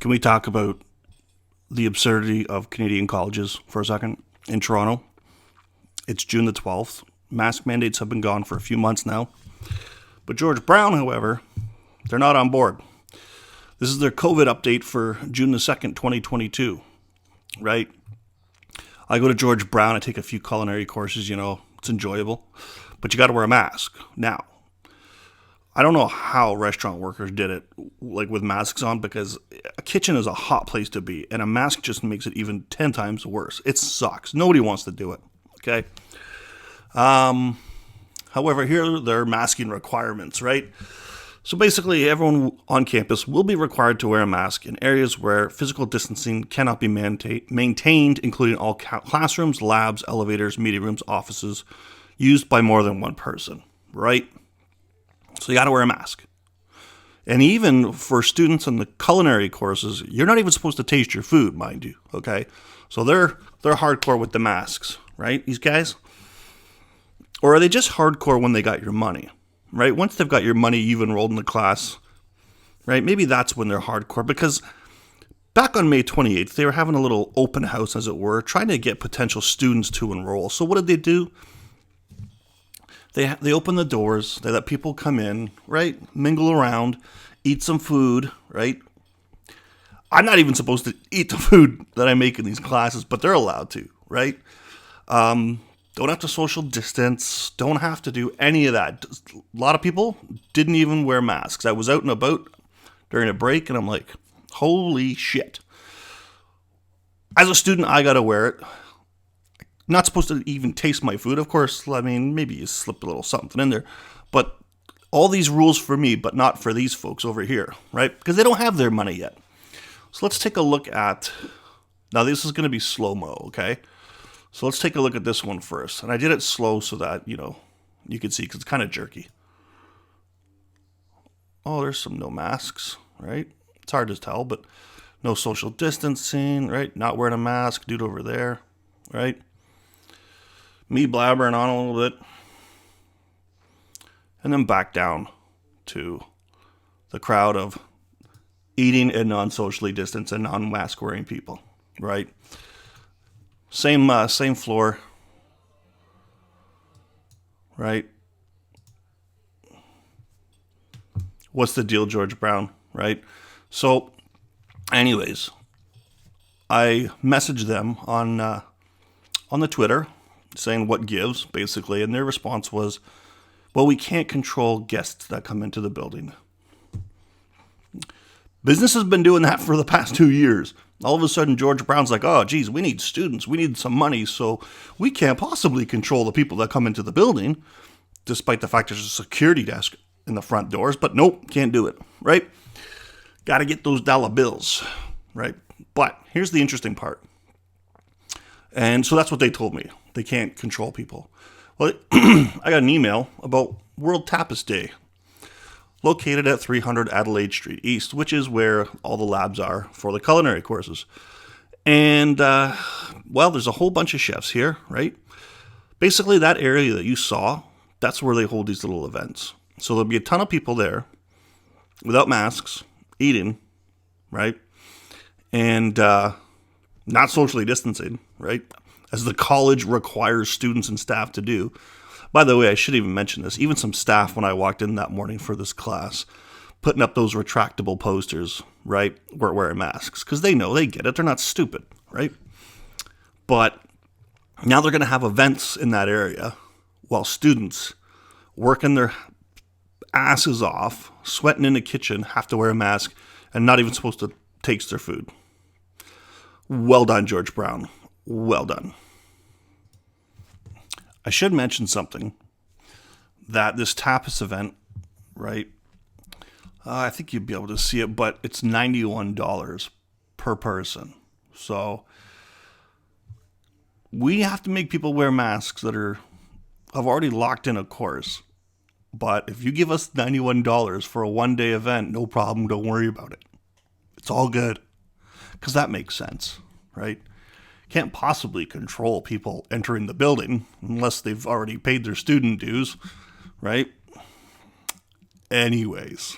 Can we talk about the absurdity of Canadian colleges for a second? In Toronto, it's June the 12th. Mask mandates have been gone for a few months now. But George Brown, however, they're not on board. This is their COVID update for June the 2nd, 2022, right? I go to George Brown, I take a few culinary courses, it's enjoyable. But you got to wear a mask. Now, I don't know how restaurant workers did it, like with masks on, because a kitchen is a hot place to be, and a mask just makes it even 10 times worse. It sucks. Nobody wants to do it, okay? However, here are their masking requirements, right? So basically, everyone on campus will be required to wear a mask in areas where physical distancing cannot be maintained, including all classrooms, labs, elevators, meeting rooms, offices, used by more than one person, right? So you got to wear a mask. And even for students in the culinary courses, you're not even supposed to taste your food, mind you, okay? So they're hardcore with the masks, right, these guys? Or are they just hardcore when they got your money, right? Once they've got your money, you've enrolled in the class, right? Maybe that's when they're hardcore, because back on May 28th, they were having a little open house, as it were, trying to get potential students to enroll. So what did they do? They open the doors, they let people come in, right? Mingle around, eat some food, right? I'm not even supposed to eat the food that I make in these classes, but they're allowed to, right? Don't have to social distance, don't have to do any of that. A lot of people didn't even wear masks. I was out and about during a break, and I'm like, holy shit. As a student, I gotta wear it. Not supposed to even taste my food. Of course, I mean, maybe you slip a little something in there. But all these rules for me, but not for these folks over here, right? Because they don't have their money yet. So let's take a look at... Now, this is going to be slow-mo, okay? So let's take a look at this one first. And I did it slow so that, you can see, because it's kind of jerky. Oh, there's some no masks, right? It's hard to tell, but no social distancing, right? Not wearing a mask, dude over there, right? Me blabbering on a little bit. And then back down to the crowd of eating and non-socially distanced and non-mask wearing people, right? Same floor, right? What's the deal, George Brown, right? So, anyways, I messaged them on the Twitter, saying what gives, basically, and their response was, well, we can't control guests that come into the building. Business has been doing that for the past 2 years. All of a sudden, George Brown's like, oh, geez, we need students, we need some money, so we can't possibly control the people that come into the building, despite the fact there's a security desk in the front doors, but nope, can't do it, right? Got to get those dollar bills, right? But here's the interesting part. And so that's what they told me. They can't control people. Well, I got an email about World Tapas Day, located at 300 Adelaide Street East, which is where all the labs are for the culinary courses. And, there's a whole bunch of chefs here, right? Basically, that area that you saw, that's where they hold these little events. So there'll be a ton of people there without masks, eating, right? And not socially distancing, right? As the college requires students and staff to do. By the way, I should even mention this. Even some staff, when I walked in that morning for this class, putting up those retractable posters, right, weren't wearing masks. Because they know, they get it. They're not stupid, right? But now they're going to have events in that area while students working their asses off, sweating in the kitchen, have to wear a mask, and not even supposed to taste their food. Well done, George Brown. Well done. I should mention something, that this tapas event, right, I think you'd be able to see it, but it's $91 per person. So we have to make people wear masks that have already locked in a course. But if you give us $91 for a one-day event, no problem, don't worry about it. It's all good. Because that makes sense, right? Can't possibly control people entering the building unless they've already paid their student dues, right? Anyways,